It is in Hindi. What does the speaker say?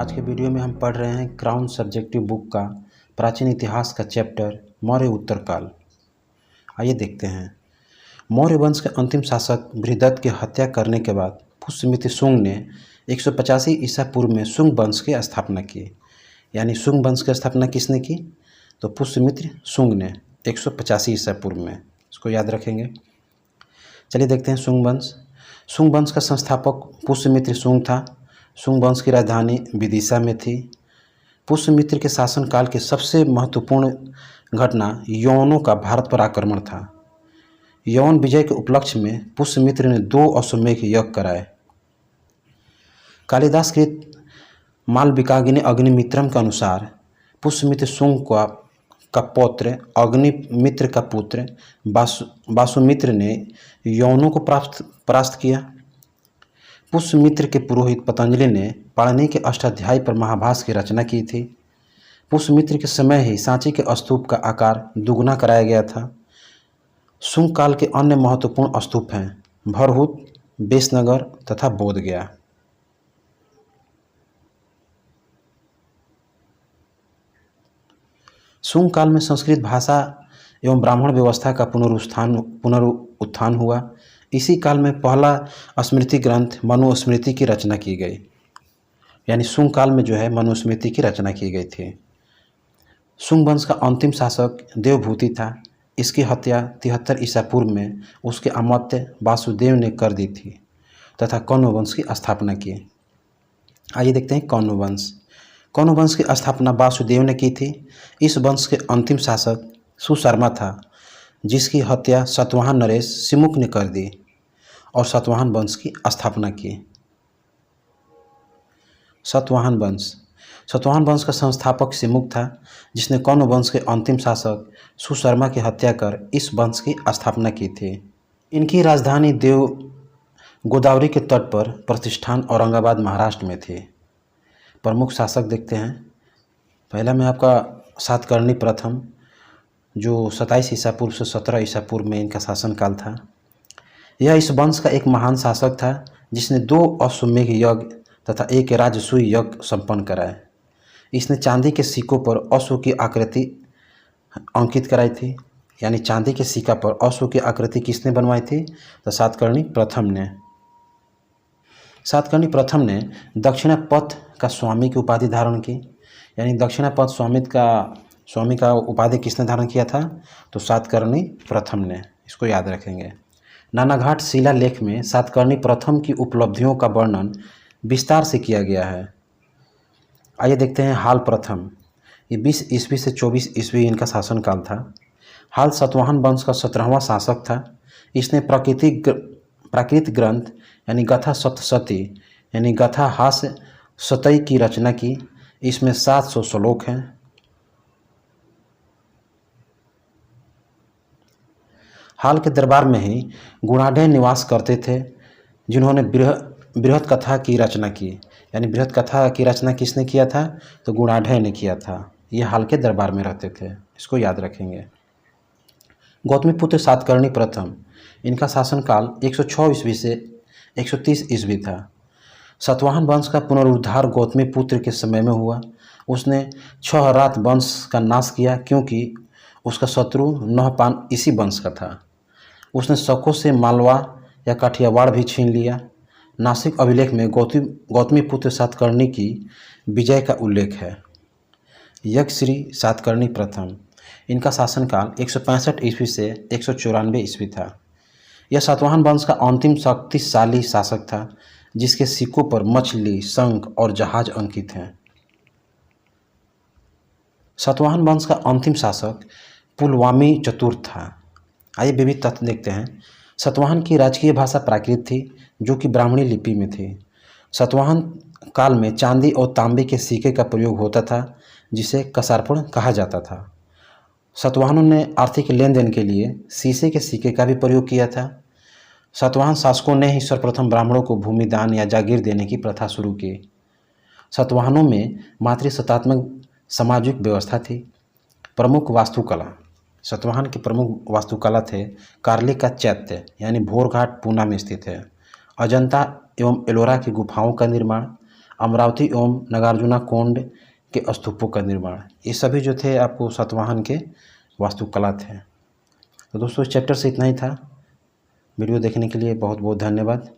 आज के वीडियो में हम पढ़ रहे हैं क्राउन सब्जेक्टिव बुक का प्राचीन इतिहास का चैप्टर मौर्य उत्तरकाल। आइए देखते हैं। मौर्य वंश के अंतिम शासक बृहदत्त की हत्या करने के बाद पुष्यमित्र शुंग ने 185 ईसा पूर्व में शुंग वंश की स्थापना की। यानी शुंग वंश की स्थापना किसने की? तो पुष्यमित्र शुंग ने 185 ईसा पूर्व में। इसको याद रखेंगे। चलिए देखते हैं शुंग वंश। शुंग वंश का संस्थापक पुष्यमित्र शुंग था। शुंग वंश की राजधानी विदिशा में थी। पुष्यमित्र के शासनकाल की सबसे महत्वपूर्ण घटना यवनों का भारत पर आक्रमण था। यवन विजय के उपलक्ष्य में पुष्यमित्र ने 2 अश्वमेध यज्ञ कराए। कालिदास कृत मालविकाग्नि अग्निमित्रम के अनुसार पुष्यमित्र शुंग का पौत्र अग्निमित्र का पुत्र वासुमित्र ने यवनों को परास्त किया। पुष्यमित्र के पुरोहित पतंजलि ने पाणिनि के अष्टाध्यायी पर महाभाष्य की रचना की थी। पुष्यमित्र के समय ही सांची के स्तूप का आकार दुगना कराया गया था। शुंग काल के अन्य महत्वपूर्ण स्तूप हैं भरहुत, बेसनगर तथा बोधगया। शुंग काल में संस्कृत भाषा एवं ब्राह्मण व्यवस्था का पुनरुत्थान हुआ। इसी काल में पहला स्मृति ग्रंथ मनुस्मृति की रचना की गई। यानी शुंग काल में जो है मनुस्मृति की रचना की गई थी। शुंग वंश का अंतिम शासक देवभूति था। इसकी हत्या 73 ईसा पूर्व में उसके अमात्य वासुदेव ने कर दी थी तथा कौण्व वंश की स्थापना की। आइए देखते हैं कौण्व वंश। कौण्व वंश की स्थापना वासुदेव ने की थी। इस वंश के अंतिम शासक सुशर्मा था, जिसकी हत्या सातवाहन नरेश सिमुक ने कर दी और सातवाहन वंश की स्थापना की। सातवाहन वंश का संस्थापक सिमुक था, जिसने कौण्व वंश के अंतिम शासक सुशर्मा की हत्या कर इस वंश की स्थापना की थी। इनकी राजधानी गोदावरी के तट पर प्रतिष्ठान औरंगाबाद महाराष्ट्र में थी। प्रमुख शासक देखते हैं। पहला में आपका सातकर्णी प्रथम, जो 27 ईसा पूर्व से 17 ईसा पूर्व में इनका शासनकाल था। यह इस वंश का एक महान शासक था, जिसने 2 अश्वमेध यज्ञ तथा 1 राजसूय यज्ञ संपन्न कराए। इसने चांदी के सिक्कों पर अश्व की आकृति अंकित कराई थी। यानी चांदी के सिक्का पर अश्व की आकृति किसने बनवाई थी? तो सातकर्णी प्रथम ने। सातकर्णी प्रथम ने दक्षिणापथ का स्वामी की उपाधि धारण की। यानी दक्षिणापथ स्वामी का उपाधि किसने धारण किया था? तो सातकर्णी प्रथम ने। इसको याद रखेंगे। नानाघाट शिलालेख में सातकर्णी प्रथम की उपलब्धियों का वर्णन विस्तार से किया गया है। आइए देखते हैं हाल प्रथम। ये 20 ईस्वी से 24 ईस्वी इनका शासनकाल था। हाल सातवाहन वंश का 17वां शासक था। इसने प्राकृत ग्रंथ यानी गाथा सप्तशती यानी गाथा हास्य शतई की रचना की। इसमें 700 श्लोक हैं। हाल के दरबार में ही गुणाढ्य निवास करते थे, जिन्होंने बृहत कथा की रचना की। यानी बृहत कथा की रचना किसने किया था? तो गुणाढ्य ने किया था। ये हाल के दरबार में रहते थे। इसको याद रखेंगे। गौतमीपुत्र सातकर्णी प्रथम, इनका शासनकाल 106 ईस्वी से 130 ईस्वी था। सातवाहन वंश का पुनरुद्धार गौतमीपुत्र के समय में हुआ। उसने छहरात वंश का नाश किया, क्योंकि उसका शत्रु नहपान इसी वंश का था। उसने शकों से मालवा या काठियावाड़ भी छीन लिया। नासिक अभिलेख में गौतमीपुत्र सातकर्णी की विजय का उल्लेख है। यज्ञश्री सातकर्णी प्रथम, इनका शासनकाल 165 ईस्वी से 194 ईस्वी था। यह सातवाहन वंश का अंतिम शक्तिशाली शासक था, जिसके सिक्कों पर मछली, शंख और जहाज अंकित हैं। सातवाहन वंश का अंतिम शासक पुलवामी चतुर्थ था। आइए विविध तथ्य देखते हैं। सातवाहन की राजकीय भाषा प्राकृत थी, जो कि ब्राह्मणी लिपि में थी। सातवाहन काल में चांदी और तांबे के सिक्के का प्रयोग होता था, जिसे कसार्पण कहा जाता था। सातवाहनों ने आर्थिक लेन देन के लिए शीशे के सिक्के का भी प्रयोग किया था। सातवाहन शासकों ने ही सर्वप्रथम ब्राह्मणों को भूमि दान या जागीर देने की प्रथा शुरू की। सातवाहनों में मातृसत्तात्मक सामाजिक व्यवस्था थी। प्रमुख वास्तुकला। सातवाहन के प्रमुख वास्तुकला थे कार्लिक का चैत्य यानी भोरघाट पूना में स्थित है। अजंता एवं एलोरा की गुफाओं का निर्माण, अमरावती एवं नागार्जुना कोंड के स्तूपों का निर्माण। ये सभी जो थे आपको सातवाहन के वास्तुकला थे। तो दोस्तों इस चैप्टर से इतना ही था। वीडियो देखने के लिए बहुत बहुत धन्यवाद।